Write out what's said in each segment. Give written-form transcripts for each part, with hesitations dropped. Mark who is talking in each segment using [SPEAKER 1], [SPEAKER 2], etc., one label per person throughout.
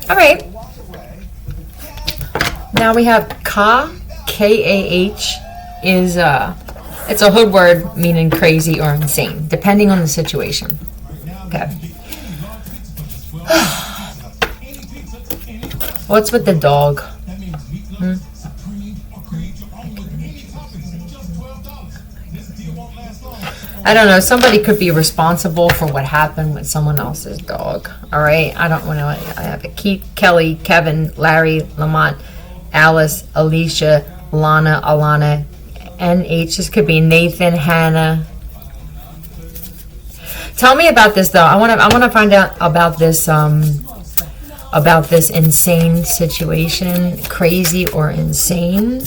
[SPEAKER 1] All right. Now we have Ka, K-A-H, is it's a hood word meaning crazy or insane, depending on the situation. Okay. What's with the dog? I don't know. Somebody could be responsible for what happened with someone else's dog. All right. I don't want to. I have a Keith, Kelly, Kevin, Larry, Lamont, Alice, Alicia, Lana, Alana, NH. This could be Nathan, Hannah. Tell me about this though. I want to find out about this insane situation, crazy or insane.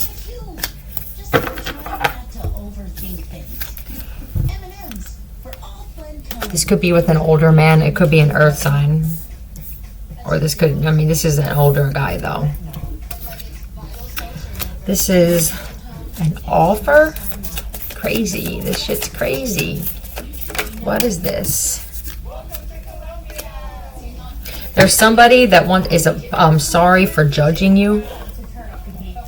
[SPEAKER 1] This could be with an older man. It could be an earth sign. Or this could, I mean, this is an older guy though. This is an offer? Crazy. This shit's crazy. What is this? There's somebody that is sorry for judging you.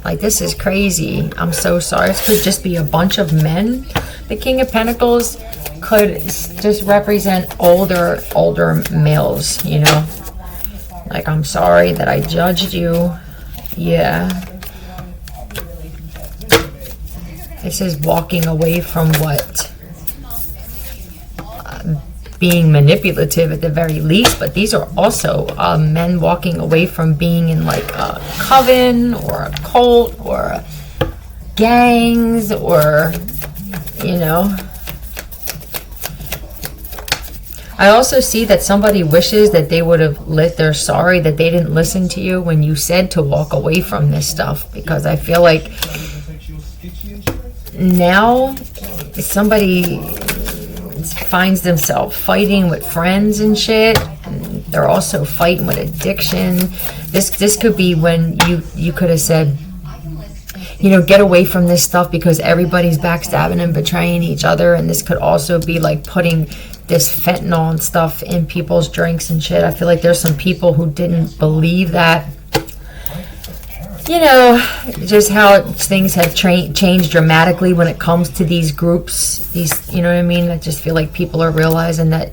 [SPEAKER 1] Like, this is crazy. I'm so sorry. This could just be a bunch of men. The King of Pentacles could just represent older males, you know. Like, I'm sorry that I judged you. Yeah. This is walking away from what? Being manipulative at the very least, but these are also men walking away from being in like a coven or a cult or gangs or, you know. I also see that somebody wishes that they would have they're sorry that they didn't listen to you when you said to walk away from this stuff, because I feel like now somebody finds themselves fighting with friends and shit. And they're also fighting with addiction. This could be when you could have said, you know, get away from this stuff because everybody's backstabbing and betraying each other. And this could also be like putting this fentanyl and stuff in people's drinks and shit. I feel like there's some people who didn't believe that. You know, just how things have changed dramatically when it comes to these groups. These, you know what I mean? I just feel like people are realizing that,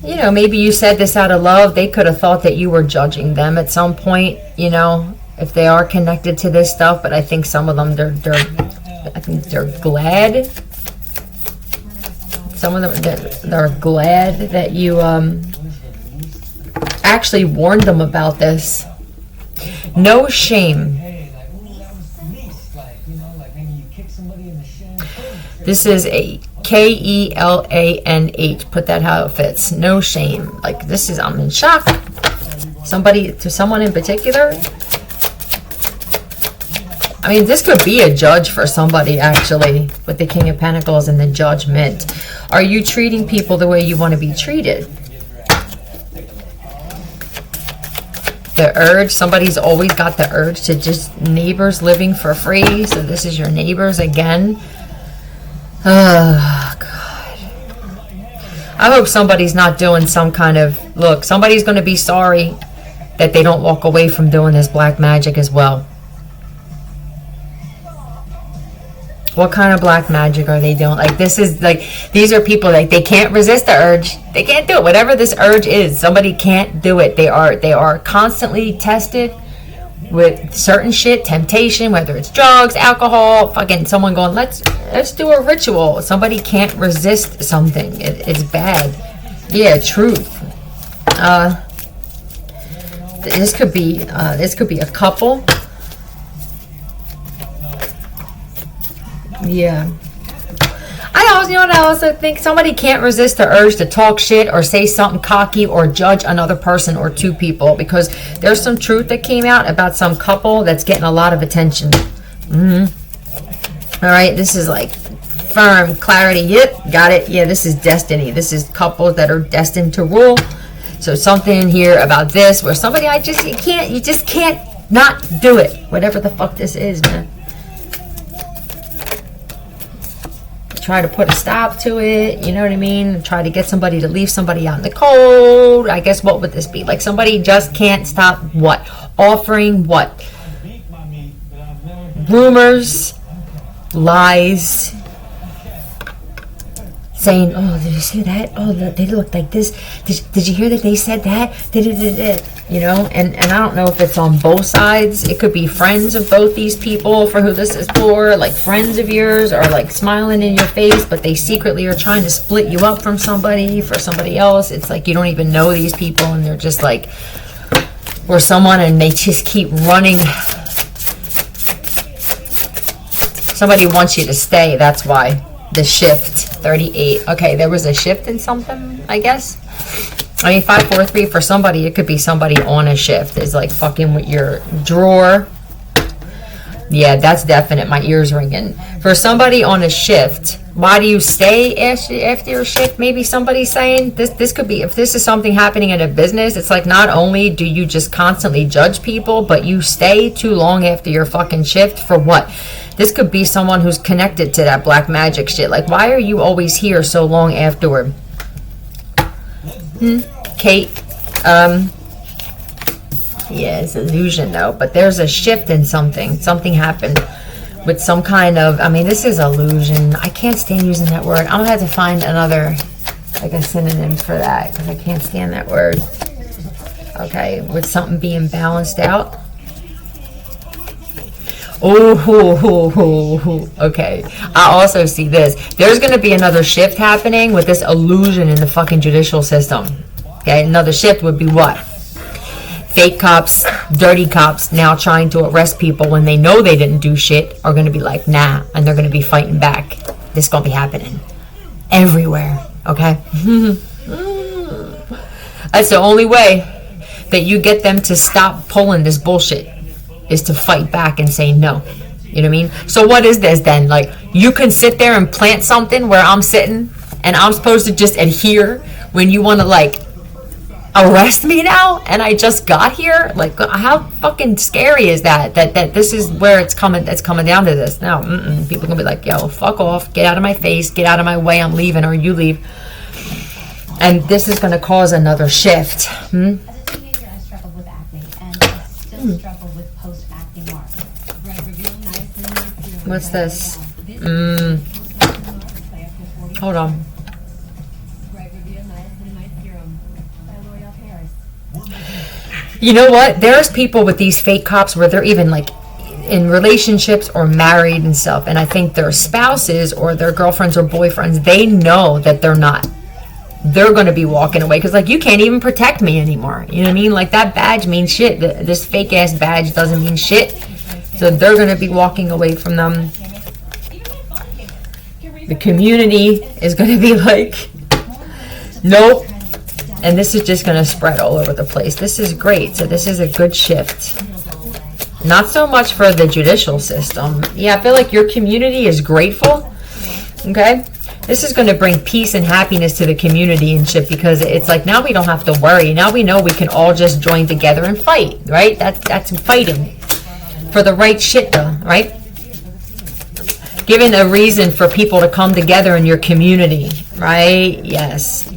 [SPEAKER 1] you know, maybe you said this out of love. They could have thought that you were judging them at some point, you know, if they are connected to this stuff. But I think some of them, I think they're glad. Some of them, they're glad that you actually warned them about this. No shame. This is a K-E-L-A-N-H. Put that how it fits. No shame. Like, this is, I'm in shock. Someone in particular. I mean, this could be a judge for somebody, actually, with the King of Pentacles and the Judgment. Are you treating people the way you want to be treated? The urge, somebody's always got the urge to just neighbors living for free. So this is your neighbors again. Oh, God. I hope somebody's not doing some kind of, look, somebody's going to be sorry that they don't walk away from doing this black magic as well. What kind of black magic are they doing? Like, this is like, these are people like they can't resist the urge. They can't do it. Whatever this urge is, somebody can't do it. They are constantly tested with certain shit, temptation, whether it's drugs, alcohol, fucking someone going, let's do a ritual. Somebody can't resist something. It's bad. Yeah, truth. This could be a couple. Yeah. You know what I also think? Somebody can't resist the urge to talk shit or say something cocky or judge another person or two people, because there's some truth that came out about some couple that's getting a lot of attention. All right, this is like firm clarity. Yep, got it. Yeah, this is destiny. This is couples that are destined to rule. So something here about this where somebody, you just can't not do it. Whatever the fuck this is, man. try to put a stop to it, you know what I mean? Try to get somebody to leave somebody out in the cold. I guess what would this be? Like somebody just can't stop what? Offering what? Rumors, lies, saying, oh, did you see that? Oh, they look like this. Did you hear that they said that? You know, and I don't know if it's on both sides. It could be friends of both these people for who this is for, like friends of yours are like smiling in your face, but they secretly are trying to split you up from somebody for somebody else. It's like you don't even know these people and they're just like, or someone, and they just keep running. Somebody wants you to stay, that's why. The shift, 38. Okay, there was a shift in something, I guess. I mean, 543 for somebody, it could be somebody on a shift. Is like fucking with your drawer. Yeah, that's definite. My ears ringing. For somebody on a shift, why do you stay after your shift? Maybe somebody's saying this could be, if this is something happening in a business, it's like not only do you just constantly judge people, but you stay too long after your fucking shift for what? This could be someone who's connected to that black magic shit. Like, why are you always here so long afterward? Kate, yeah, it's illusion though, but there's a shift in something. Something happened with some kind of, I mean, this is illusion. I can't stand using that word. I'm gonna have to find another, like a synonym for that, because I can't stand that word. Okay, with something being balanced out. Oh, okay. I also see this. There's going to be another shift happening with this illusion in the fucking judicial system. Okay, another shift would be what? Fake cops, dirty cops now trying to arrest people when they know they didn't do shit are going to be like, nah, and they're going to be fighting back. This is going to be happening everywhere, okay? That's the only way that you get them to stop pulling this bullshit, is to fight back and say no. You know what I mean? So what is this then? Like, you can sit there and plant something where I'm sitting and I'm supposed to just adhere when you want to like arrest me now and I just got here? Like, how fucking scary is that this is where it's coming down to this now. People gonna be like, yo, fuck off, get out of my face, get out of my way, I'm leaving, or you leave. And this is gonna cause another shift. What's this? Hold on. You know what? There's people with these fake cops where they're even like in relationships or married and stuff, and I think their spouses or their girlfriends or boyfriends, they know that they're not. They're going to be walking away because, like, you can't even protect me anymore. You know what I mean? Like, that badge means shit. This fake-ass badge doesn't mean shit. So they're going to be walking away from them. The community is going to be like, nope. And this is just going to spread all over the place. This is great. So this is a good shift. Not so much for the judicial system. Yeah, I feel like your community is grateful. Okay? This is going to bring peace and happiness to the community and shit, because it's like now we don't have to worry. Now we know we can all just join together and fight, right? That's fighting for the right shit though, right? Giving a reason for people to come together in your community, right? Yes.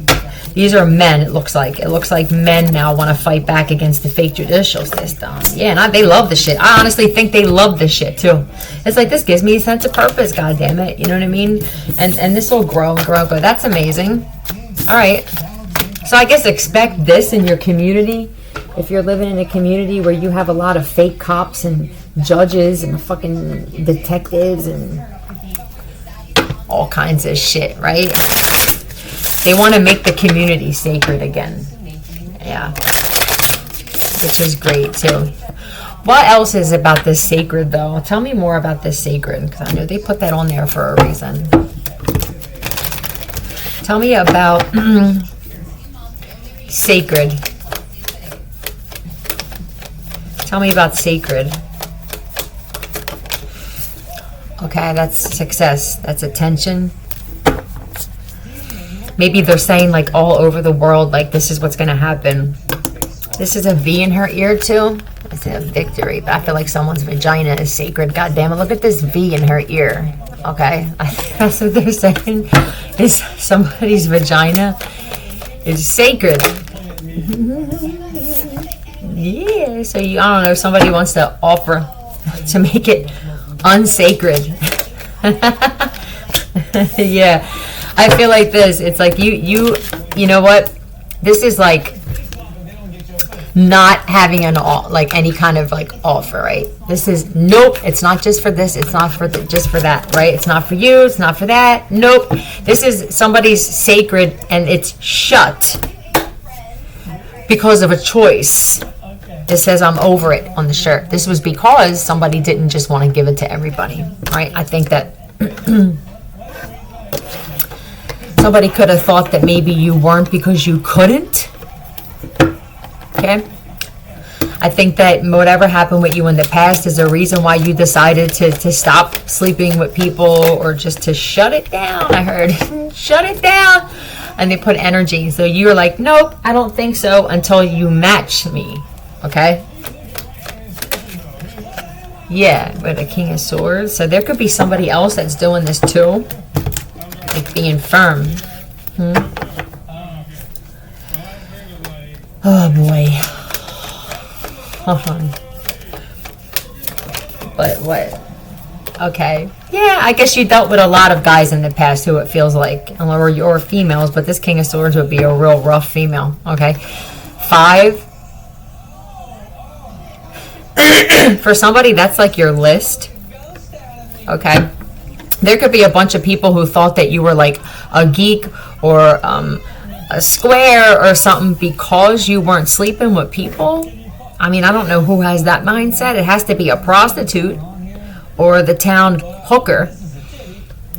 [SPEAKER 1] These are men, it looks like. It looks like men now want to fight back against the fake judicial system. Yeah, and they love the shit. I honestly think they love the shit, too. It's like, this gives me a sense of purpose, goddammit. You know what I mean? And this will grow and grow and grow. That's amazing. All right. So I guess expect this in your community. If you're living in a community where you have a lot of fake cops and judges and fucking detectives and all kinds of shit, right? They want to make the community sacred again. Yeah. Which is great, too. What else is about this sacred, though? Tell me more about this sacred, because I know they put that on there for a reason. Tell me about sacred. Tell me about sacred. Okay, that's success. That's attention. Maybe they're saying, like, all over the world, like, this is what's going to happen. This is a V in her ear, too. It's a victory. But I feel like someone's vagina is sacred. God damn it, look at this V in her ear. Okay, I think that's what they're saying. Is somebody's vagina is sacred. Yeah, so I don't know, somebody wants to offer to make it unsacred. Yeah, I feel like this. It's like you know what? This is like not having like any kind of like offer, right? This is nope. It's not just for this. It's not for just for that, right? It's not for you. It's not for that. Nope. This is somebody's sacred, and it's shut because of a choice. This says I'm over it on the shirt. This was because somebody didn't just want to give it to everybody, right? I think that somebody could have thought that maybe you weren't because you couldn't. Okay? I think that whatever happened with you in the past is a reason why you decided to stop sleeping with people, or just to shut it down. I heard, shut it down. And they put energy. So you were like, nope, I don't think so, until you match me. Okay? Yeah, with a King of Swords. So there could be somebody else that's doing this too. Like being firm. Oh boy. Hold on. But what? Okay. Yeah, I guess you dealt with a lot of guys in the past who it feels like, or females, but this King of Swords would be a real rough female. Okay. 5. For somebody, that's like your list. Okay. There could be a bunch of people who thought that you were like a geek or a square or something because you weren't sleeping with people. I mean, I don't know who has that mindset. It has to be a prostitute or the town hooker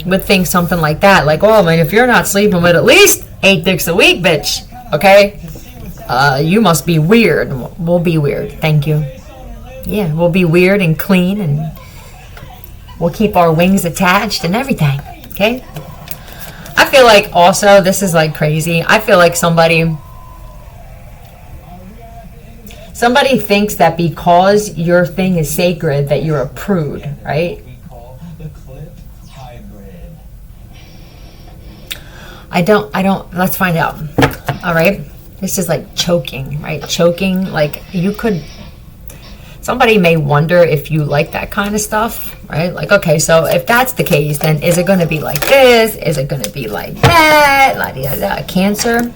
[SPEAKER 1] would think something like that. Like, oh man, if you're not sleeping with at least 8 dicks a week, bitch, okay, you must be weird. We'll be weird. Thank you. Yeah, we'll be weird and clean, and we'll keep our wings attached and everything. Okay? I feel like also, this is like crazy. I feel like somebody thinks that because your thing is sacred that you're a prude, right? I don't, let's find out. All right? This is like choking, right? Choking, like somebody may wonder if you like that kind of stuff, right? Like, okay, so if that's the case, then is it going to be like this? Is it going to be like that? Like Cancer.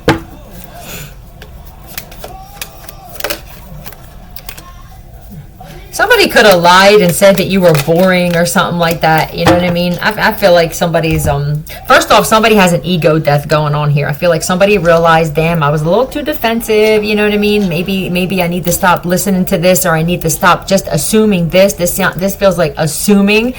[SPEAKER 1] Somebody could have lied and said that you were boring or something like that. You know what I mean? I feel like somebody's, first off, somebody has an ego death going on here. I feel like somebody realized, damn, I was a little too defensive. You know what I mean? Maybe I need to stop listening to this, or I need to stop just assuming this. This feels like assuming.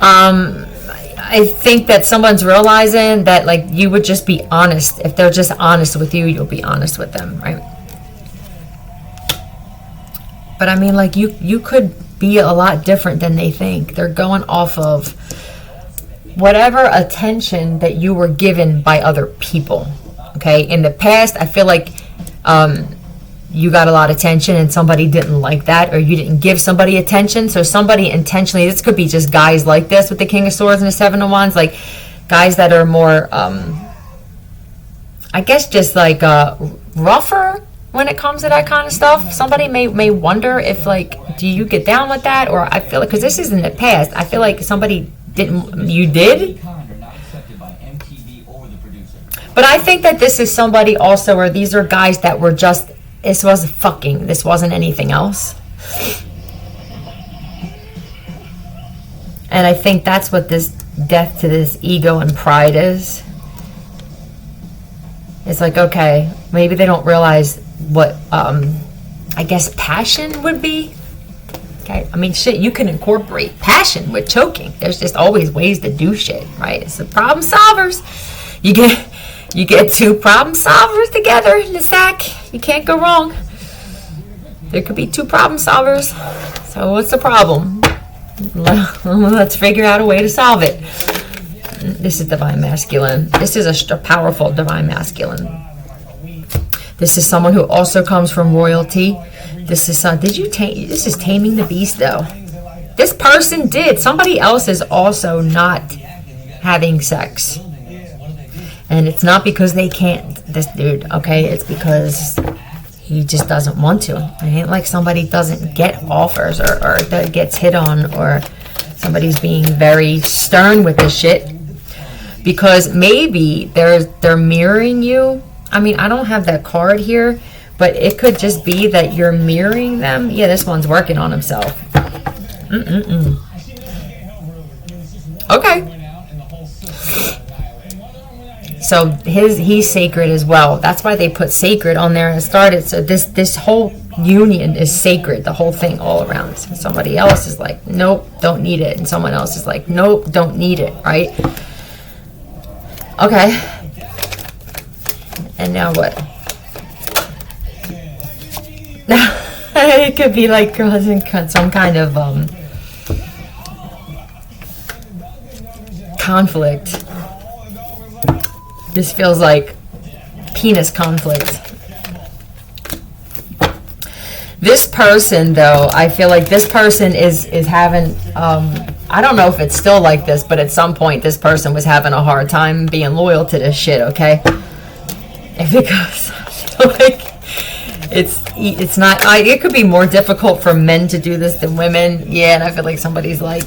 [SPEAKER 1] I think that someone's realizing that, like, you would just be honest. If they're just honest with you, you'll be honest with them, right? But I mean, like, you could be a lot different than they think. They're going off of whatever attention that you were given by other people. Okay? In the past, I feel like you got a lot of attention and somebody didn't like that, or you didn't give somebody attention. So somebody intentionally, this could be just guys like this with the King of Swords and the Seven of Wands, like guys that are more, I guess, just like rougher when it comes to that kind of stuff. Somebody may wonder if, like, do you get down with that? Or I feel like, because this is in the past, I feel like somebody didn't, you did? But I think that this is somebody also, or these are guys that were just, this was fucking, this wasn't anything else. And I think that's what this death to this ego and pride is. It's like, okay, maybe they don't realize what, I guess, passion would be. Okay, I mean, shit, you can incorporate passion with choking. There's just always ways to do shit, right? It's the problem solvers. You get two problem solvers together in the sack. You can't go wrong. There could be two problem solvers. So what's the problem? Let's figure out a way to solve it. This is Divine Masculine. This is a powerful Divine Masculine. This is someone who also comes from royalty. This is this is Taming the Beast, though. This person did. Somebody else is also not having sex. And it's not because they can't, this dude, okay? It's because he just doesn't want to. It ain't like somebody doesn't get offers or that gets hit on, or somebody's being very stern with this shit. Because maybe they're mirroring you. I mean, I don't have that card here, but it could just be that you're mirroring them. Yeah, this one's working on himself. Okay. So he's sacred as well. That's why they put sacred on there and started. So this whole union is sacred, the whole thing all around. So somebody else is like, nope, don't need it. And someone else is like, nope, don't need it, right? Okay. And now what? It could be like causing some kind of conflict. This feels like penis conflict. This person, though, I feel like this person is having, I don't know if it's still like this, but at some point this person was having a hard time being loyal to this shit, okay? Because I feel like it's not, it could be more difficult for men to do this than women. Yeah, and I feel like somebody's like,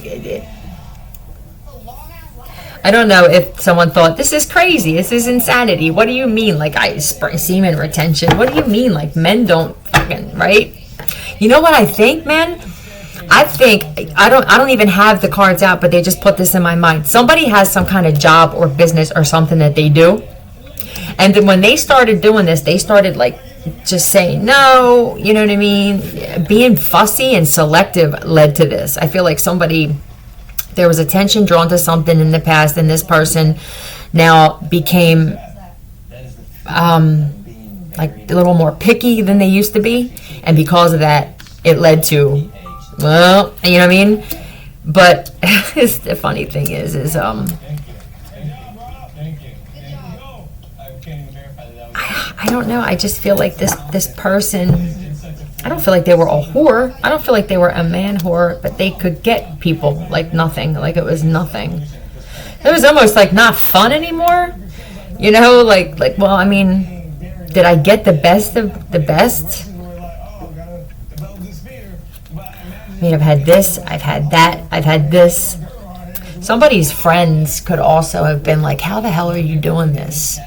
[SPEAKER 1] I don't know if someone thought, this is crazy, this is insanity. What do you mean? Like, semen retention? What do you mean? Like, men don't fucking, right? You know what I think, man? I think, I don't even have the cards out, but they just put this in my mind. Somebody has some kind of job or business or something that they do. And then when they started doing this, they started like just saying no, you know what I mean? Being fussy and selective led to this. I feel like there was attention drawn to something in the past, and this person now became like a little more picky than they used to be, and because of that, it led to, well, you know what I mean? But the funny thing is I don't know. I just feel like this person, I don't feel like they were a whore. I don't feel like they were a man whore, but they could get people like nothing. Like it was nothing. It was almost like not fun anymore. You know, like well, I mean, did I get the best of the best? I mean, I've had this, I've had that, I've had this. Somebody's friends could also have been like, how the hell are you doing this?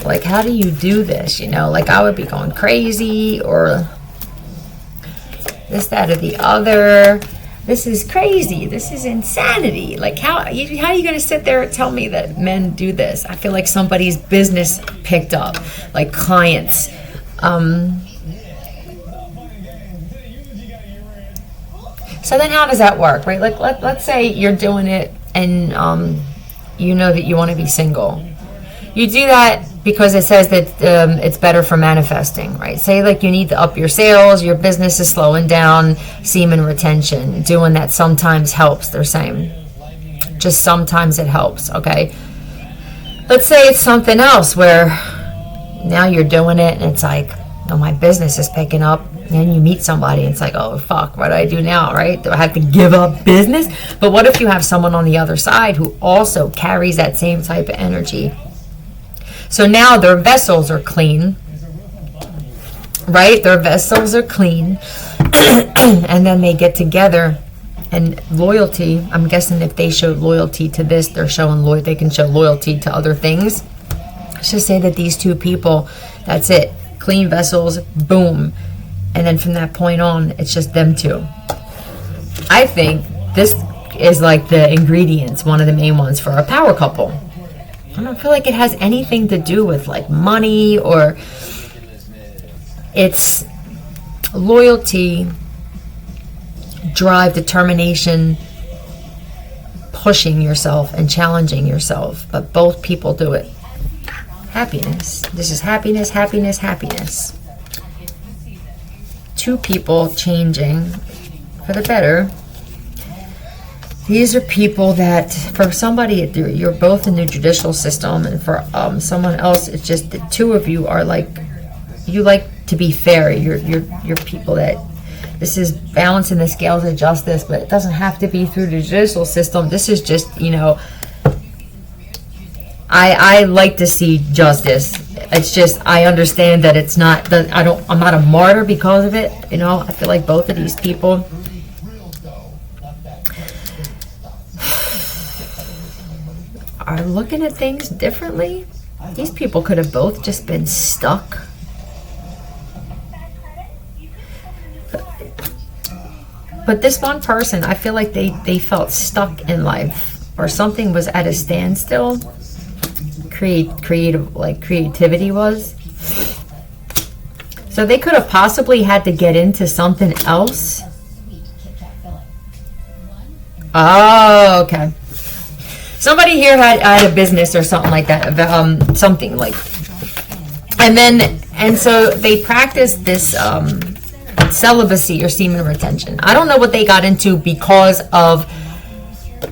[SPEAKER 1] Like, how do you do this? You know, like I would be going crazy, or this, that, or the other. This is crazy. This is insanity. Like, how are you going to sit there and tell me that men do this? I feel like somebody's business picked up, like clients. So then how does that work, right? Like, let's say you're doing it and you know that you want to be single. You do that because it says that it's better for manifesting, right? Say like you need to up your sales, your business is slowing down, semen retention. Doing that sometimes helps, they're saying. Just sometimes it helps, okay? Let's say it's something else where now you're doing it and it's like, oh, my business is picking up. And you meet somebody and it's like, oh, fuck, what do I do now, right? Do I have to give up business? But what if you have someone on the other side who also carries that same type of energy? So now their vessels are clean, right? Their vessels are clean. And then they get together, and loyalty, I'm guessing if they showed loyalty to this, they can show loyalty to other things. Let's just say that these two people, that's it. Clean vessels, boom. And then from that point on, it's just them two. I think this is like the ingredients, one of the main ones for a power couple. I don't feel like it has anything to do with like money, or it's loyalty, drive, determination, pushing yourself and challenging yourself. But both people do it. Happiness. This is happiness, happiness, happiness. Two people changing for the better. These are people that, for somebody, you're both in the judicial system, and for someone else, it's just the two of you are like, you like to be fair. You're people that This is balancing the scales of justice, but it doesn't have to be through the judicial system. This is just, you know, I like to see justice. It's just, I understand that it's not, I'm not a martyr because of it. You know, I feel like both of these people are looking at things differently. These people could have both just been stuck. But this one person, I feel like they felt stuck in life, or something was at a standstill. Creativity was. So they could have possibly had to get into something else. Oh, okay. Somebody here had a business or something like that, something like, and so they practiced this celibacy or semen retention. I don't know what they got into because of,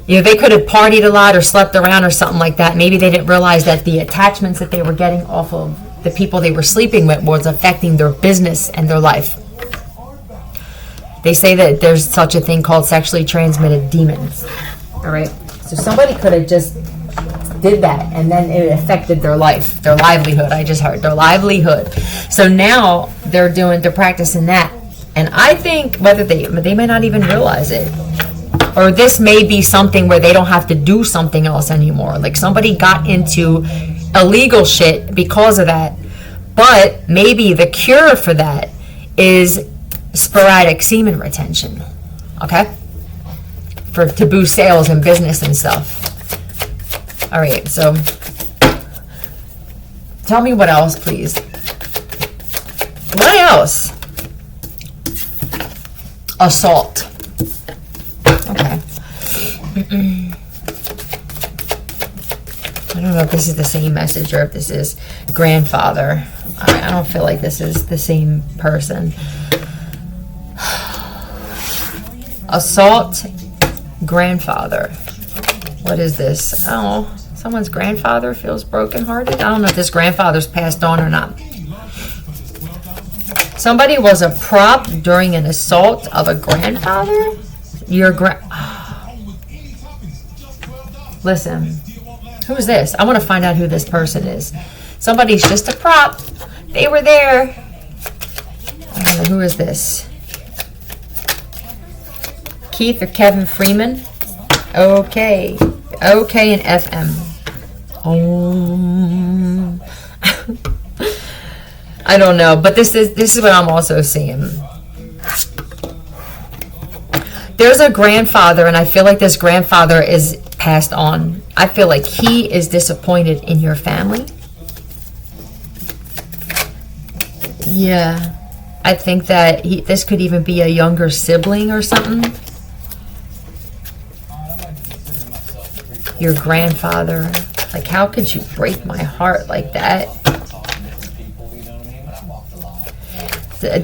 [SPEAKER 1] you know, they could have partied a lot or slept around or something like that. Maybe they didn't realize that the attachments that they were getting off of the people they were sleeping with was affecting their business and their life. They say that there's such a thing called sexually transmitted demons. All right. So somebody could have just did that, and then it affected their life, their livelihood. I just heard their livelihood. So now they're practicing that. And I think whether they may not even realize it. Or this may be something where they don't have to do something else anymore. Like somebody got into illegal shit because of that. But maybe the cure for that is sporadic semen retention. Okay? To boost sales and business and stuff. All right, so tell me what else, please. What else? Assault. Okay. I don't know if this is the same message or if this is grandfather. I don't feel like this is the same person. Assault, grandfather. What is this? Oh, someone's grandfather feels brokenhearted. I don't know if this grandfather's passed on or not. Somebody was a prop during an assault of a grandfather? Listen, who's this? I want to find out who this person is. Somebody's just a prop. They were there. I don't know, who is this? Keith or Kevin Freeman? Okay. Okay and FM. I don't know, but this is what I'm also seeing. There's a grandfather, and I feel like this grandfather is passed on. I feel like he is disappointed in your family. Yeah. I think that this could even be a younger sibling or something. Your grandfather. Like, how could you break my heart like that?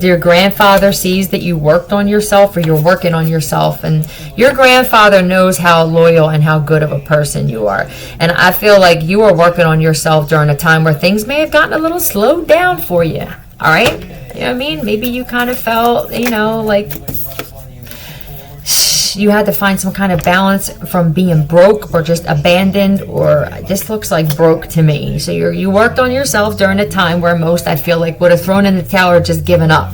[SPEAKER 1] Your grandfather sees that you worked on yourself, or you're working on yourself, and your grandfather knows how loyal and how good of a person you are. And I feel like you are working on yourself during a time where things may have gotten a little slowed down for you. All right? You know what I mean? Maybe you kind of felt, like you had to find some kind of balance from being broke or just abandoned, or this looks like broke to me. So you worked on yourself during a time where most, I feel like, would have thrown in the towel or just given up.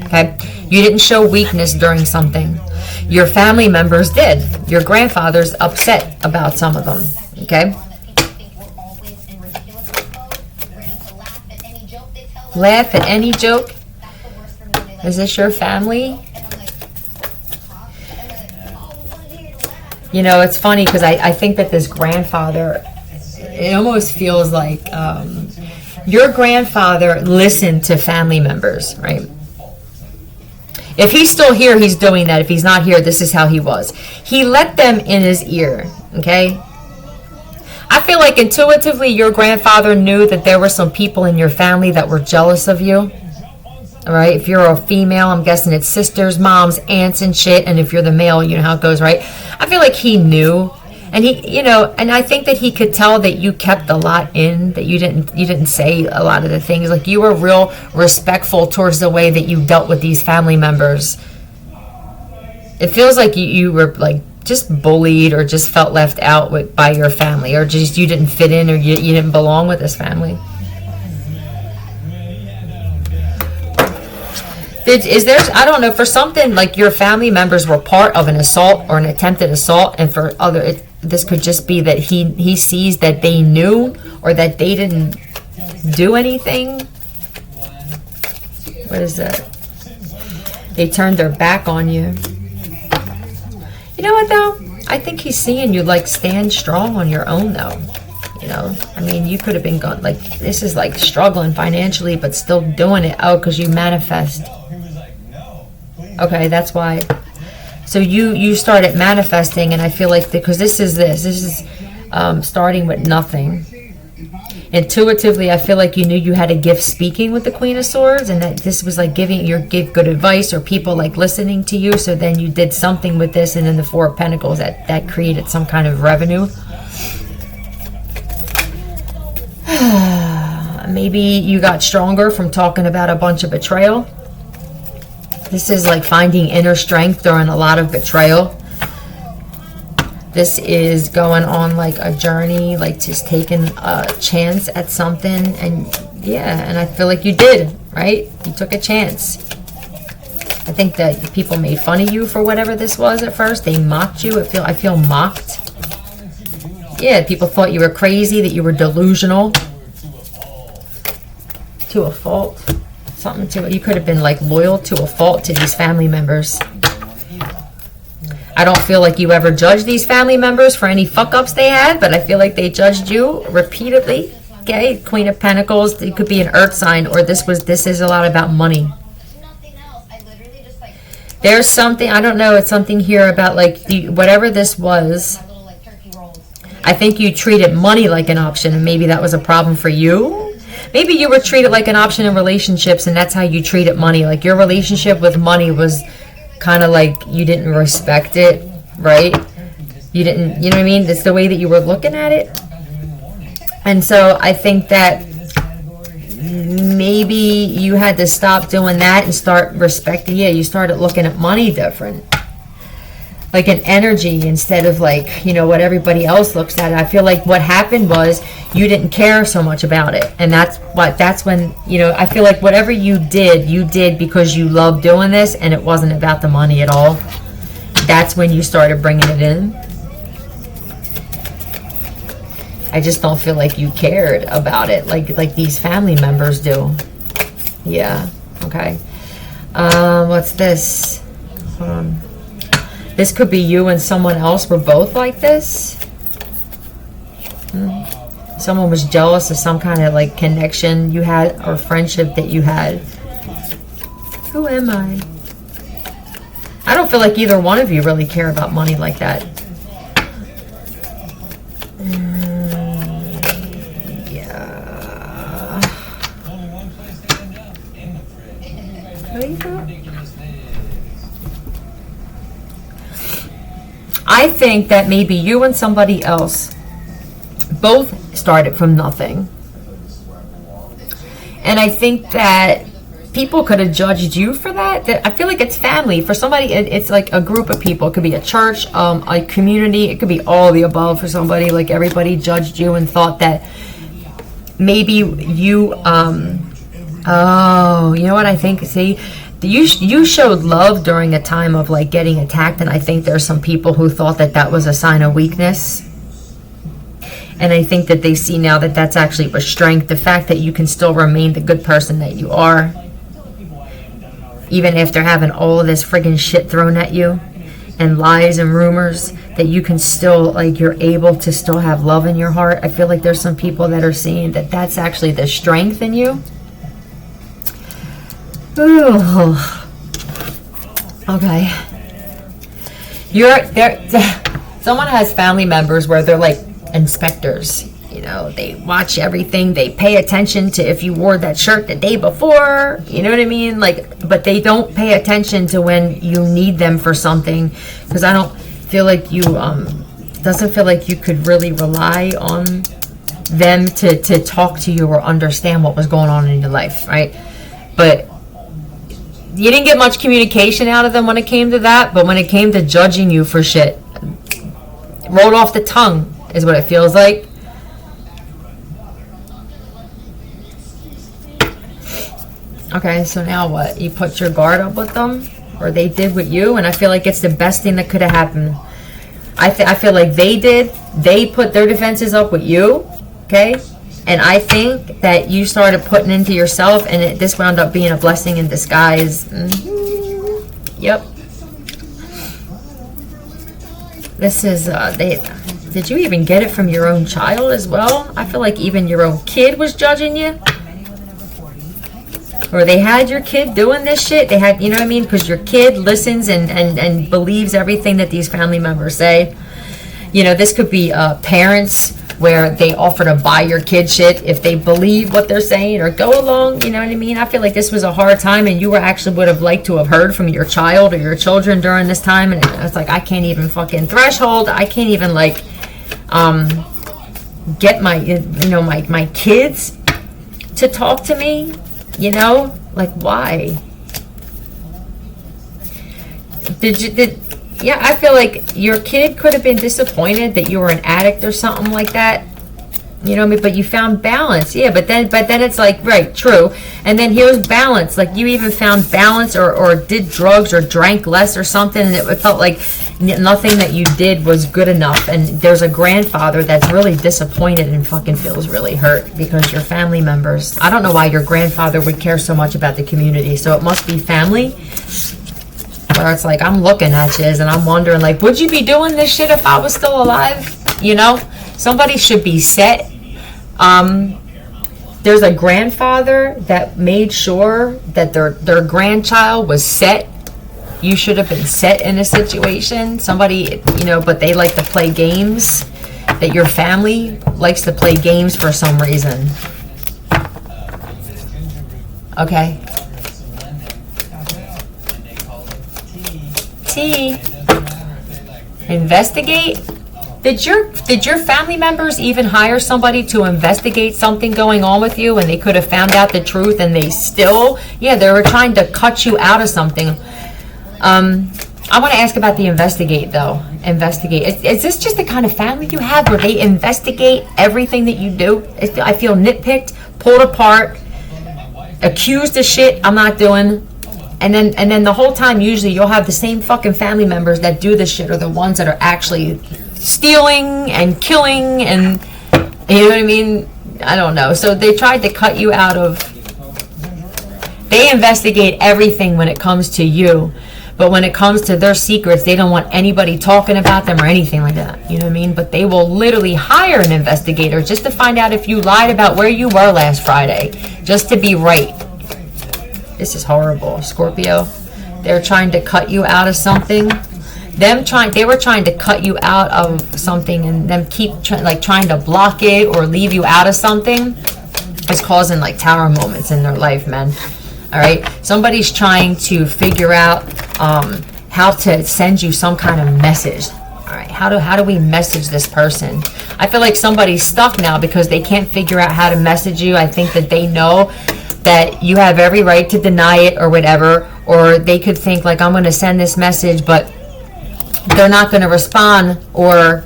[SPEAKER 1] Okay? You didn't show weakness during something. Your family members did. Your grandfather's upset about some of them. Okay? Laugh at any joke? Is this your family? It's funny because I think that this grandfather, it almost feels like your grandfather listened to family members, right? If he's still here, he's doing that. If he's not here, this is how he was. He let them in his ear, okay? I feel like intuitively your grandfather knew that there were some people in your family that were jealous of you. All right, if you're a female, I'm guessing it's sisters, moms, aunts, and shit. And if you're the male, you know how it goes, right? I feel like he knew, and and I think that he could tell that you kept a lot in, that you didn't say a lot of the things. Like, you were real respectful towards the way that you dealt with these family members. It feels like you were like just bullied or just felt left out by your family, or just you didn't fit in, or you didn't belong with this family. Is there, I don't know, for something like your family members were part of an assault or an attempted assault, and for other, this could just be that he sees that they knew or that they didn't do anything. What is that? They turned their back on you. You know what though? I think he's seeing you like stand strong on your own though. You know, I mean, you could have been gone, like, this is like struggling financially, but still doing it. Oh, because you manifest. Okay, that's why. So you started manifesting, and I feel like because this is starting with nothing. Intuitively, I feel like you knew you had a gift speaking with the Queen of Swords, and that this was like give good advice, or people like listening to you. So then you did something with this, and then the Four of Pentacles that created some kind of revenue. Maybe you got stronger from talking about a bunch of betrayal. This is like finding inner strength during a lot of betrayal. This is going on like a journey, like just taking a chance at something. And yeah, and I feel like you did, right? You took a chance. I think that people made fun of you for whatever this was at first. They mocked you. I feel mocked. Yeah, people thought you were crazy, that you were delusional. To a fault. Something to, you could have been like loyal to a fault to these family members. I don't feel like you ever judged these family members for any fuck ups they had, but I feel like they judged you repeatedly. Okay, Queen of Pentacles. It could be an earth sign, or this is a lot about money. There's something, I don't know, it's something here about like whatever this was. I think you treated money like an option, and maybe that was a problem for you. Maybe you were treated like an option in relationships, and that's how you treated money. Like your relationship with money was kind of like you didn't respect it, right? You didn't, you know what I mean? It's the way that you were looking at it. And so I think that maybe you had to stop doing that and start respecting. Yeah, you started looking at money different. Like an energy instead of like, you know, what everybody else looks at. I feel like what happened was you didn't care so much about it. And that's when, you know, I feel like whatever you did because you loved doing this, and it wasn't about the money at all. That's when you started bringing it in. I just don't feel like you cared about it like these family members do. Yeah, okay. What's this? Hold on. This could be you and someone else were both like this. Someone was jealous of some kind of like connection you had or friendship that you had. Who am I? I don't feel like either one of you really care about money like that. Yeah. What do you got? I think that maybe you and somebody else both started from nothing. And I think that people could have judged you for that. I feel like it's family. For somebody, it's like a group of people. It could be a church, a community. It could be all the above for somebody. Like everybody judged you and thought that maybe you, oh, you know what I think? See, you showed love during a time of like getting attacked, and I think there's some people who thought that was a sign of weakness, and I think that they see now that that's actually a strength. The fact that you can still remain the good person that you are, even after having all of this friggin' shit thrown at you and lies and rumors, that you can still, like, you're able to still have love in your heart. I feel like there's some people that are seeing that that's actually the strength in you. Ooh. Okay. You're there. Someone has family members where they're like inspectors. You know, they watch everything. They pay attention to if you wore that shirt the day before. You know what I mean? Like, but they don't pay attention to when you need them for something. Because I don't feel like you doesn't feel like you could really rely on them to talk to you or understand what was going on in your life, right? But you didn't get much communication out of them when it came to that, but when it came to judging you for shit, rolled off the tongue is what it feels like. Okay, so now what? You put your guard up with them, or they did with you, and I feel like it's the best thing that could have happened. I feel like they put their defenses up with you, okay? And I think that you started putting into yourself, and this wound up being a blessing in disguise. Mm-hmm. Yep. This is, did you even get it from your own child as well? I feel like even your own kid was judging you. Or they had your kid doing this shit. They had, you know what I mean? Because your kid listens and believes everything that these family members say. You know, this could be parents where they offer to buy your kid shit if they believe what they're saying or go along. You know what I mean? I feel like this was a hard time, and you would have liked to have heard from your child or your children during this time. And it's like, I can't even fucking threshold. I can't even like get my kids to talk to me. You know, like, why? Yeah, I feel like your kid could have been disappointed that you were an addict or something like that. You know what I mean? But you found balance. Yeah, but then it's like, right, true. And then here's balance. Like, you even found balance or did drugs or drank less or something, and it felt like nothing that you did was good enough. And there's a grandfather that's really disappointed and fucking feels really hurt because your family members, I don't know why your grandfather would care so much about the community. So it must be family. Where it's like, I'm looking at you and I'm wondering, like, would you be doing this shit if I was still alive? You know, somebody should be set. There's a grandfather that made sure that their grandchild was set. You should have been set in a situation. Somebody, you know, but they like to play games. That your family likes to play games for some reason. Okay. T. Investigate. Did your family members even hire somebody to investigate something going on with you, and they could have found out the truth, and they still, they were trying to cut you out of something. I want to ask about the investigate though. Investigate. Is this just the kind of family you have where they investigate everything that you do? I feel nitpicked, pulled apart, accused of shit I'm not doing. And then the whole time, usually you'll have the same fucking family members that do this shit are the ones that are actually stealing and killing, and you know what I mean? I don't know. So they tried to cut you out of. They investigate everything when it comes to you, but when it comes to their secrets, they don't want anybody talking about them or anything like that. You know what I mean? But they will literally hire an investigator just to find out if you lied about where you were last Friday, just to be right. This is horrible, Scorpio. They're trying to cut you out of something. They were trying to cut you out of something, and them keep trying to block it or leave you out of something is causing like tower moments in their life, man. All right, somebody's trying to figure out how to send you some kind of message. All right, how do we message this person? I feel like somebody's stuck now because they can't figure out how to message you. I think that they know that you have every right to deny it or whatever, or they could think like, I'm going to send this message, but they're not going to respond, or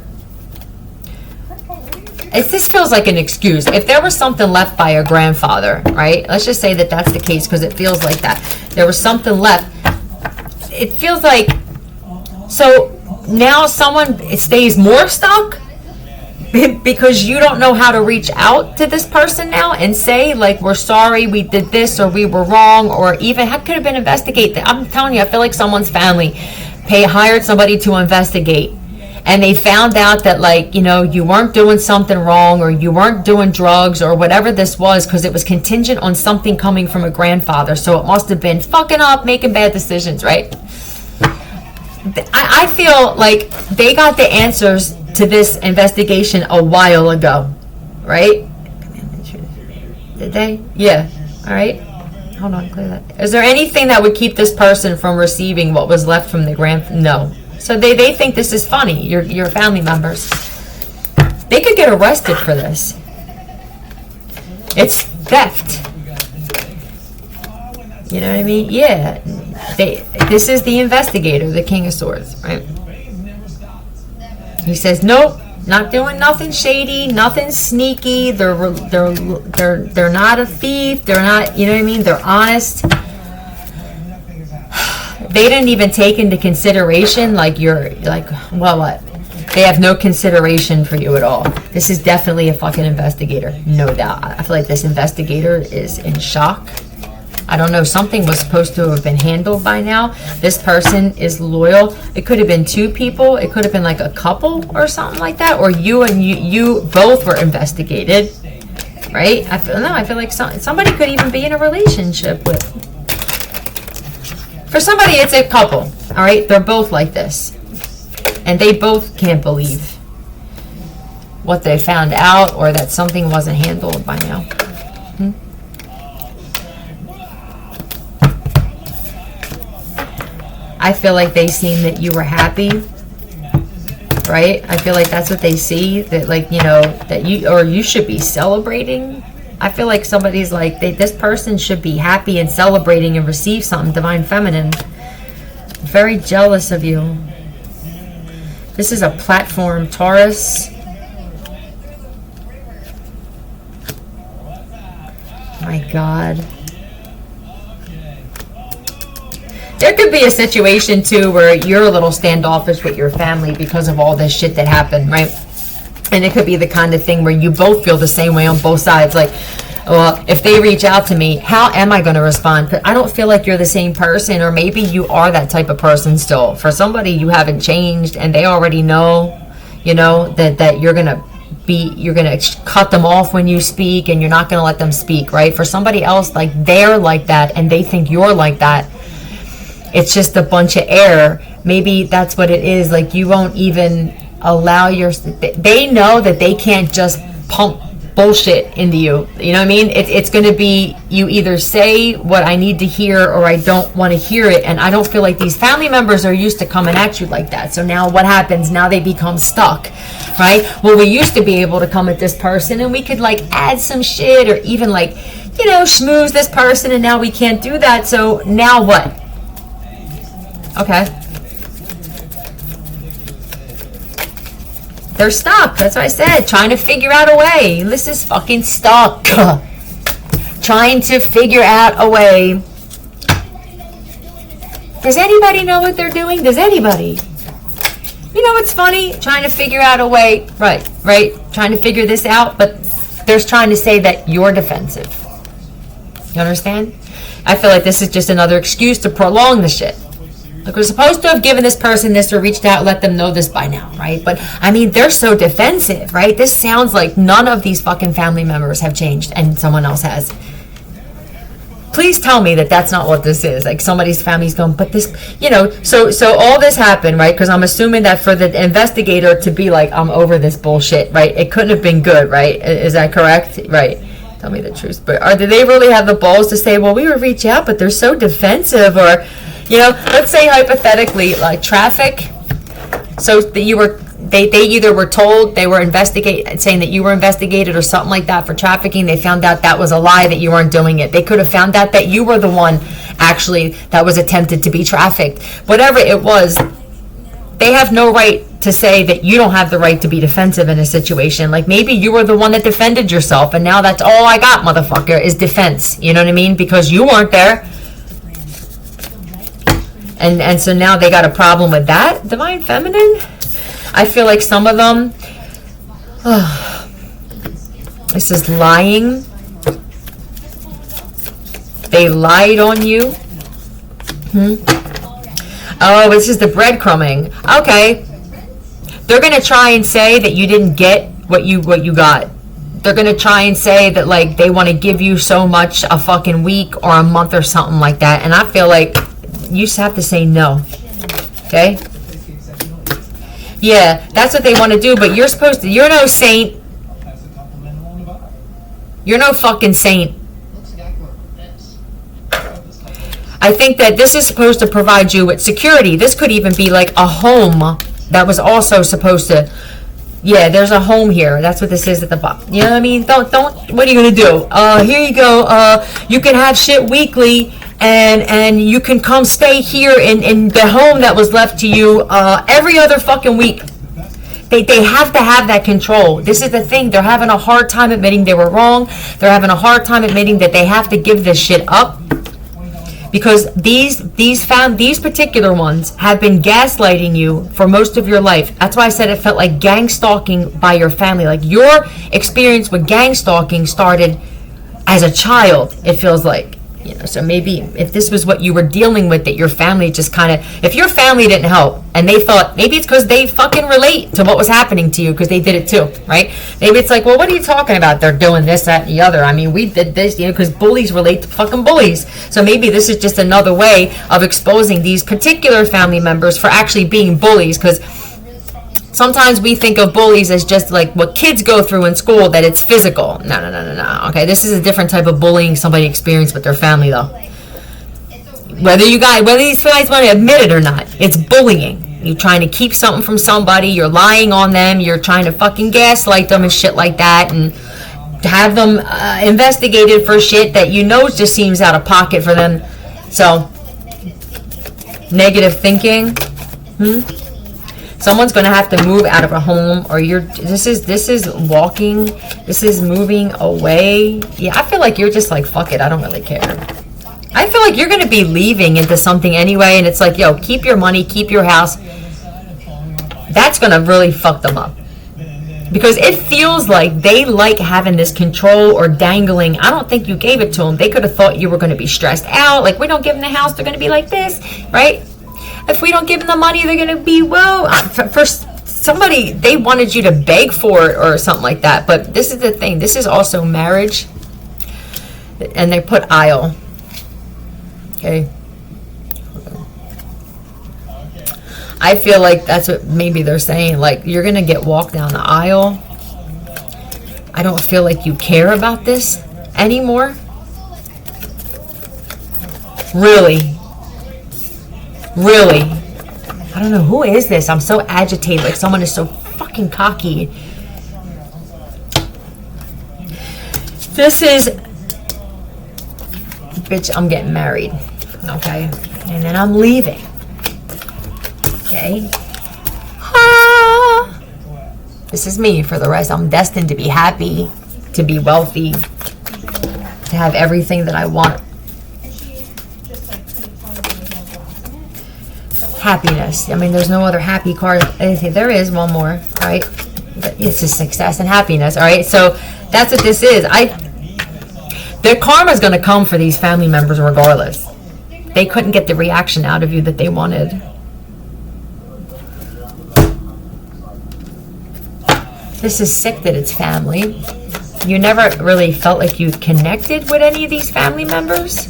[SPEAKER 1] this feels like an excuse. If there was something left by a grandfather, right? Let's just say that that's the case because it feels like that. There was something left. It feels like, so now someone stays more stuck because you don't know how to reach out to this person now and say, like, we're sorry, we did this, or we were wrong, or even how could have been investigate. I'm telling you, I feel like someone's family hired somebody to investigate, and they found out that, like, you know, you weren't doing something wrong, or you weren't doing drugs, or whatever this was, because it was contingent on something coming from a grandfather. So it must have been fucking up, making bad decisions, right? I feel like they got the answers to this investigation a while ago, right? Did they? Yeah. All right. Hold on, clear that. Is there anything that would keep this person from receiving what was left from the No. So they think this is funny, your family members. They could get arrested for this. It's theft. You know what I mean? Yeah. This is the investigator, the King of Swords, right? He says, nope, not doing nothing shady, nothing sneaky. They're not a thief. They're not, you know what I mean? They're honest. They didn't even take into consideration, like, well, what? They have no consideration for you at all. This is definitely a fucking investigator, no doubt. I feel like this investigator is in shock. I don't know, something was supposed to have been handled by now. This person is loyal. It could have been two people. It could have been like a couple or something like that. Or you both were investigated, right? I feel like somebody could even be in a relationship with. For somebody, it's a couple, all right? They're both like this. And they both can't believe what they found out or that something wasn't handled by now. I feel like they seen that you were happy, right? I feel like that's what they see, that, like, you know, that you should be celebrating. I feel like somebody's like, this person should be happy and celebrating and receive something, Divine Feminine. Very jealous of you. This is a platform, Taurus. My God. There could be a situation too where you're a little standoffish with your family because of all this shit that happened, right? And it could be the kind of thing where you both feel the same way on both sides. Like, well, if they reach out to me, how am I going to respond? Because I don't feel like you're the same person, or maybe you are that type of person still. For somebody, you haven't changed, and they already know, you know, that you're going to cut them off when you speak, and you're not going to let them speak, right? For somebody else, like, they're like that, and they think you're like that. It's just a bunch of air. Maybe that's what it is. Like, you won't even allow they know that they can't just pump bullshit into you. You know what I mean? It's going to be, you either say what I need to hear or I don't want to hear it. And I don't feel like these family members are used to coming at you like that. So now what happens? Now they become stuck, right? Well, we used to be able to come at this person and we could, like, add some shit or even, like, you know, schmooze this person, and now we can't do that. So now what? Okay. They're stuck. That's what I said. Trying to figure out a way. This is fucking stuck. Trying to figure out a way. Does anybody know what they're doing? Does anybody? You know what's funny? Trying to figure out a way. Right. Trying to figure this out, but they're trying to say that you're defensive. You understand? I feel like this is just another excuse to prolong the shit. Like, we're supposed to have given this person this or reached out, let them know this by now, right? But, I mean, they're so defensive, right? This sounds like none of these fucking family members have changed and someone else has. Please tell me that that's not what this is. Like, somebody's family's going, but this, you know, so all this happened, right? Because I'm assuming that for the investigator to be like, I'm over this bullshit, right? It couldn't have been good, right? Is that correct? Right. Tell me the truth. But did they really have the balls to say, well, we would reach out, but they're so defensive? Or, you know, let's say hypothetically, like traffic. So that you were, they either were told they were saying that you were investigated or something like that for trafficking. They found out that was a lie, that you weren't doing it. They could have found out that you were the one actually that was attempted to be trafficked. Whatever it was, they have no right to say that you don't have the right to be defensive in a situation. Like, maybe you were the one that defended yourself, and now that's all I got, motherfucker, is defense. You know what I mean? Because you weren't there. And so now they got a problem with that. Divine Feminine? I feel like some of them, this is lying. They lied on you. Oh, this is the breadcrumbing. Okay. They're going to try and say that you didn't get what you got. They're going to try and say that, like, they want to give you so much a fucking week or a month or something like that. And I feel like you just have to say no. Okay? Yeah, that's what they want to do, but you're supposed to, you're no saint. You're no fucking saint. I think that this is supposed to provide you with security. This could even be like a home that was also supposed to, yeah, there's a home here. That's what this is at the bottom. You know what I mean? Don't, what are you going to do? Here you go. You can have shit weekly and you can come stay here in the home that was left to you every other fucking week. They have to have that control. This is the thing. They're having a hard time admitting they were wrong. They're having a hard time admitting that they have to give this shit up. Because these particular ones have been gaslighting you for most of your life. That's why I said it felt like gang stalking by your family. Like your experience with gang stalking started as a child, it feels like. You know, so maybe if this was what you were dealing with, that your family just kind of, if your family didn't help and they thought, maybe it's because they fucking relate to what was happening to you because they did it too, right? Maybe it's like, well, what are you talking about? They're doing this, that, and the other. I mean, we did this, you know, because bullies relate to fucking bullies. So maybe this is just another way of exposing these particular family members for actually being bullies, because sometimes we think of bullies as just like what kids go through in school, that it's physical. No. Okay, this is a different type of bullying somebody experienced with their family, though. Whether these guys want to admit it or not, it's bullying. You're trying to keep something from somebody. You're lying on them. You're trying to fucking gaslight them and shit like that, and have them investigated for shit that you know just seems out of pocket for them. So, negative thinking. Someone's going to have to move out of a home, or this is walking, this is moving away. Yeah, I feel like you're just like, fuck it, I don't really care. I feel like you're going to be leaving into something anyway, and it's like, yo, keep your money, keep your house. That's going to really fuck them up. Because it feels like they like having this control or dangling. I don't think you gave it to them. They could have thought you were going to be stressed out. Like, we don't give them the house, they're going to be like this, right? If we don't give them the money, they're going to be, well, for somebody, they wanted you to beg for it or something like that. But this is the thing. This is also marriage. And they put aisle. Okay. I feel like that's what maybe they're saying. Like, you're going to get walked down the aisle. I don't feel like you care about this anymore. Really. I don't know, who is this? I'm so agitated, like someone is so fucking cocky. This is, bitch, I'm getting married, okay? And then I'm leaving, okay? This is me for the rest. I'm destined to be happy, to be wealthy, to have everything that I want. Happiness. I mean, there's no other happy card. There is one more, right? But it's just success and happiness, all right? So that's what this is. Their karma is going to come for these family members regardless. They couldn't get the reaction out of you that they wanted. This is sick that it's family. You never really felt like you connected with any of these family members.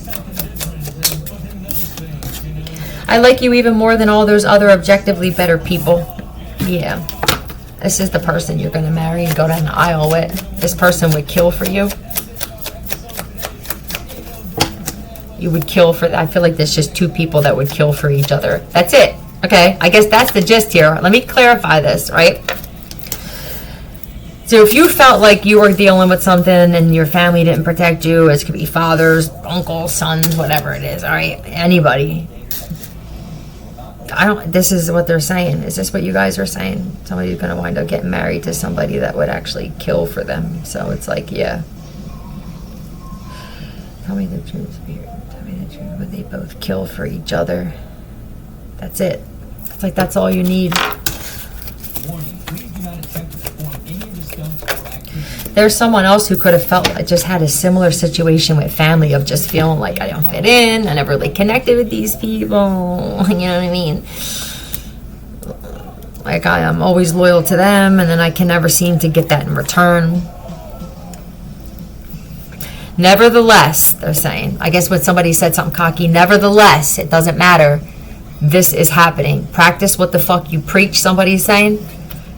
[SPEAKER 1] I like you even more than all those other objectively better people. Yeah. This is the person you're going to marry and go down the aisle with. This person would kill for you. You would kill for... I feel like there's just two people that would kill for each other. That's it. Okay? I guess that's the gist here. Let me clarify this, right? So if you felt like you were dealing with something and your family didn't protect you, it could be fathers, uncles, sons, whatever it is, all right? Anybody. This is what they're saying. Is this what you guys are saying? Somebody's going to wind up getting married to somebody that would actually kill for them. So it's like, yeah. Tell me the truth, Spirit. Tell me the truth. Would they both kill for each other? That's it. It's like, that's all you need. There's someone else who could have felt, just had a similar situation with family of just feeling like I don't fit in. I never really connected with these people. You know what I mean? Like I'm always loyal to them, and then I can never seem to get that in return. Nevertheless, they're saying, I guess when somebody said something cocky, nevertheless, it doesn't matter. This is happening. Practice what the fuck you preach, somebody's saying.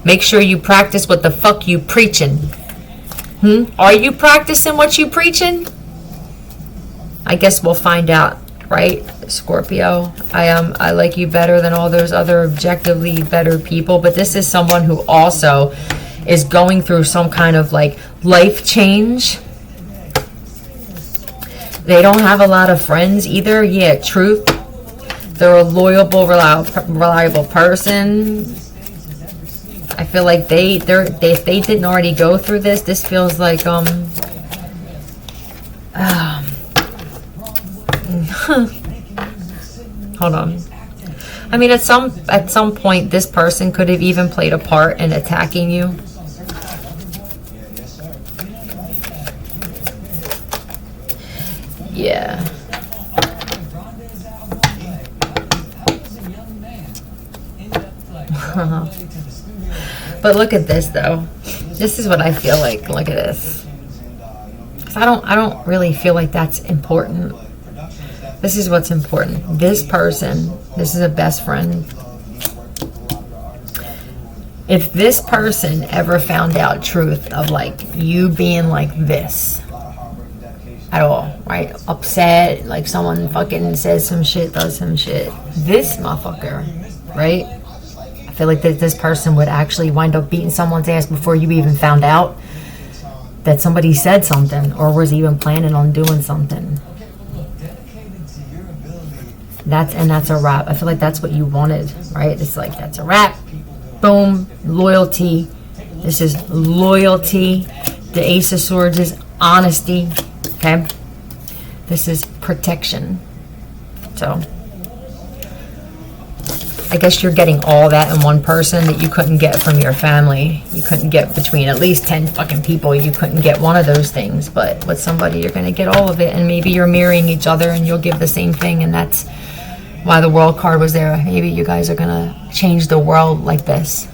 [SPEAKER 1] Make sure you practice what the fuck you preaching. Are you practicing what you preaching? I guess we'll find out, right, Scorpio? I like you better than all those other objectively better people, but this is someone who also is going through some kind of like life change. They don't have a lot of friends either. Yeah, truth. They're a loyal, reliable person. I feel like if they didn't already go through this, this feels like hold on. I mean, at some point, this person could have even played a part in attacking you. Yeah. But look at this, though. This is what I feel like. Look at this. 'Cause I don't really feel like that's important. This is what's important. This person, this is a best friend. If this person ever found out truth of like you being like this at all, right? Upset, like someone fucking says some shit, does some shit. This motherfucker, right? I feel like that this person would actually wind up beating someone's ass before you even found out that somebody said something or was even planning on doing something. That's a wrap. I feel like that's what you wanted, right? It's like, that's a wrap. Boom. Loyalty. This is loyalty. The Ace of Swords is honesty. Okay? This is protection. So, I guess you're getting all that in one person that you couldn't get from your family. You couldn't get between at least 10 fucking people. You couldn't get one of those things. But with somebody, you're going to get all of it. And maybe you're mirroring each other and you'll give the same thing. And that's why the World card was there. Maybe you guys are going to change the world like this.